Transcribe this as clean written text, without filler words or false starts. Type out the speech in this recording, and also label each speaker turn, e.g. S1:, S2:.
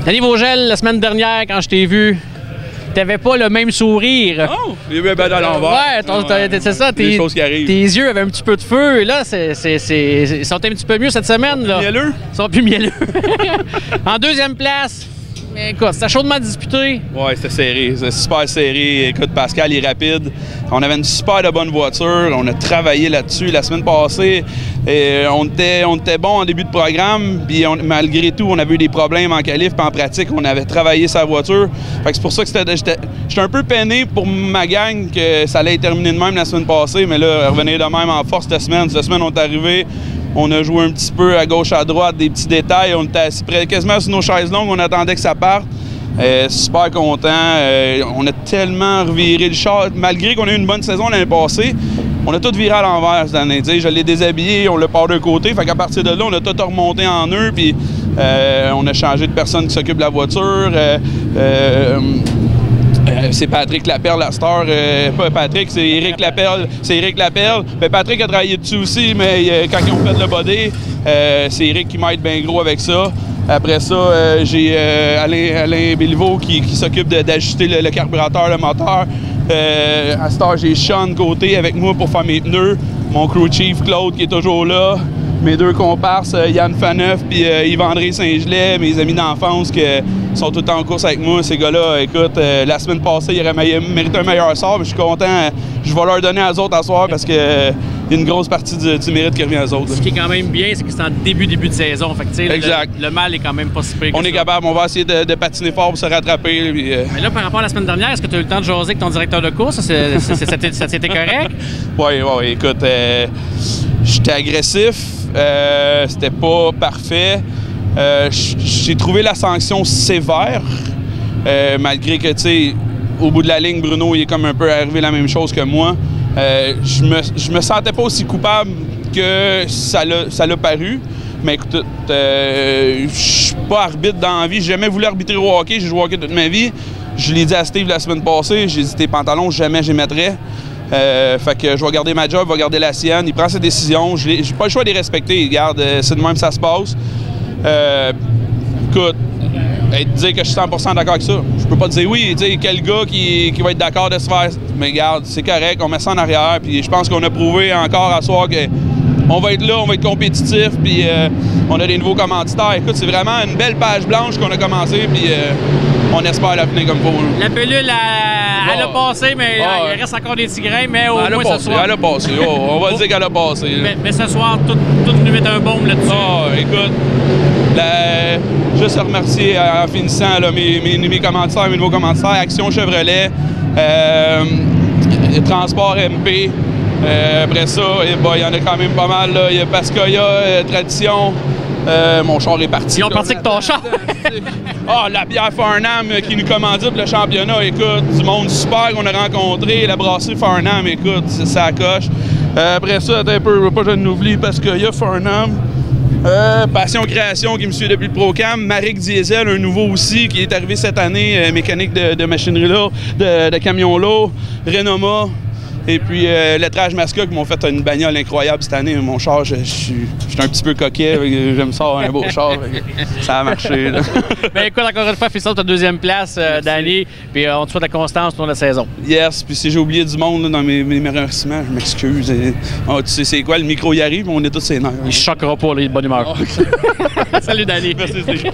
S1: Danny Vogel, la semaine dernière, quand je t'ai vu, t'avais pas le même sourire.
S2: Oh! Il est bien à l'envers.
S1: Ouais, c'est ça.
S2: Des choses qui arrivent.
S1: Tes yeux avaient un petit peu de feu. Et là, ils sont un petit peu mieux cette semaine. Là.
S2: Mielleux?
S1: Ils sont plus mielleux. En deuxième place, écoute, c'était chaudement disputé.
S2: Ouais, c'était serré. C'était super serré. Écoute, Pascal est rapide. On avait une super de bonne voiture. On a travaillé là-dessus la semaine passée. Et on était bon en début de programme. Puis malgré tout, on avait eu des problèmes en qualif. Puis en pratique, on avait travaillé sa voiture. Fait que c'est pour ça que j'étais un peu peiné pour ma gang que ça allait terminer de même la semaine passée. Mais là, revenir de même en force cette semaine. Cette semaine, on est arrivé. On a joué un petit peu à gauche, à droite, des petits détails. On était assis quasiment sur nos chaises longues. On attendait que ça parte. Super content. On a tellement reviré le char. Malgré qu'on a eu une bonne saison l'année passée, on a tout viré à l'envers cette année. Je l'ai déshabillé, on l'a part d'un côté. Fait qu'à partir de là, on a tout remonté en eux. Puis on a changé de personne qui s'occupe de la voiture. C'est Patrick Laperle, la star. Pas Patrick, c'est Éric Laperle. C'est Éric Laperle. Ben, Patrick a travaillé dessus aussi, mais quand ils ont fait le body, c'est Éric qui m'aide bien gros avec ça. Après ça, j'ai Alain Béliveau qui s'occupe d'ajuster le carburateur, le moteur. À cette heure, j'ai Sean côté avec moi pour faire mes pneus. Mon crew chief, Claude, qui est toujours là. Mes deux comparses, Yann Faneuf et Yves-André Saint-Gelais, mes amis d'enfance qui sont tout le temps en course avec moi. Ces gars-là, écoute, la semaine passée, ils auraient mérité un meilleur sort, mais je suis content. Je vais leur donner à eux autres à soir parce qu'il y a une grosse partie du mérite qui revient à eux autres.
S1: Ce qui est quand même bien, c'est que c'est en début de saison. Fait que,
S2: exact.
S1: Le mal est quand même pas si pire que
S2: on est capable, on va essayer de patiner fort pour se rattraper. Puis,
S1: Mais là, par rapport à la semaine dernière, est-ce que tu as eu le temps de jaser avec ton directeur de course? Ça c'était correct?
S2: Oui, écoute, j'étais agressif. C'était pas parfait. J'ai trouvé la sanction sévère, malgré que, tu sais, au bout de la ligne, Bruno, il est comme un peu arrivé la même chose que moi. Je me sentais pas aussi coupable que ça l'a paru. Mais écoute, je suis pas arbitre dans la vie. J'ai jamais voulu arbitrer au hockey. J'ai joué au hockey toute ma vie. Je l'ai dit à Steve la semaine passée. J'ai dit tes pantalons, jamais j'y mettrais. Fait que je vais garder ma job, je vais garder la sienne. Il prend ses décisions. J'ai pas le choix de les respecter. Regarde, c'est de même que ça se passe. Écoute, dire que je suis 100% d'accord avec ça. Je peux pas te dire oui, tu sais, quel gars qui va être d'accord de se faire. Mais regarde, c'est correct, on met ça en arrière. Puis je pense qu'on a prouvé encore à soir qu'on va être là, on va être compétitif. Puis on a des nouveaux commanditaires. Écoute, c'est vraiment une belle page blanche qu'on a commencé. Puis on espère la finir comme il faut.
S1: La pilule, elle a passé, mais il reste encore des petits grains, mais au moins ce soir...
S2: Elle a passé, on va dire qu'elle a passé.
S1: Mais ce soir, tout nous met un baume là-dessus.
S2: Écoute, juste remercier en finissant là, mes commanditaires, mes nouveaux commanditaires, Action Chevrolet, Transport MP. Après ça, il y en a quand même pas mal. Il y a Pascoya, Tradition. Mon char est parti.
S1: Ils ont parti avec ton char?
S2: La bière Farnham qui nous commandite le championnat. Écoute, du monde super qu'on a rencontré. La brasserie Farnham, écoute, ça coche. Après ça, un peu, je veux pas que je n'oublie parce qu'il y a Farnham. Passion Création qui me suit depuis le Procam. Maric Diesel, un nouveau aussi qui est arrivé cette année, mécanique de machinerie lourde, de camion lourd. Renoma. Et puis, Lettrage Masca qui m'ont fait une bagnole incroyable cette année. Mon char, je suis un petit peu coquet. J'aime ça, un beau char. Ça a marché.
S1: Ben écoute, encore une fois, félicitations pour ta deuxième place, Danny. Puis on te souhaite la constance pour la saison.
S2: Yes. Puis si j'ai oublié du monde là, dans mes remerciements, je m'excuse. Tu sais c'est quoi, le micro y arrive, on est tous ses nerfs.
S1: Il choquera pas, là, il est de bonne humeur. Salut, Danny.
S2: Merci, Steve.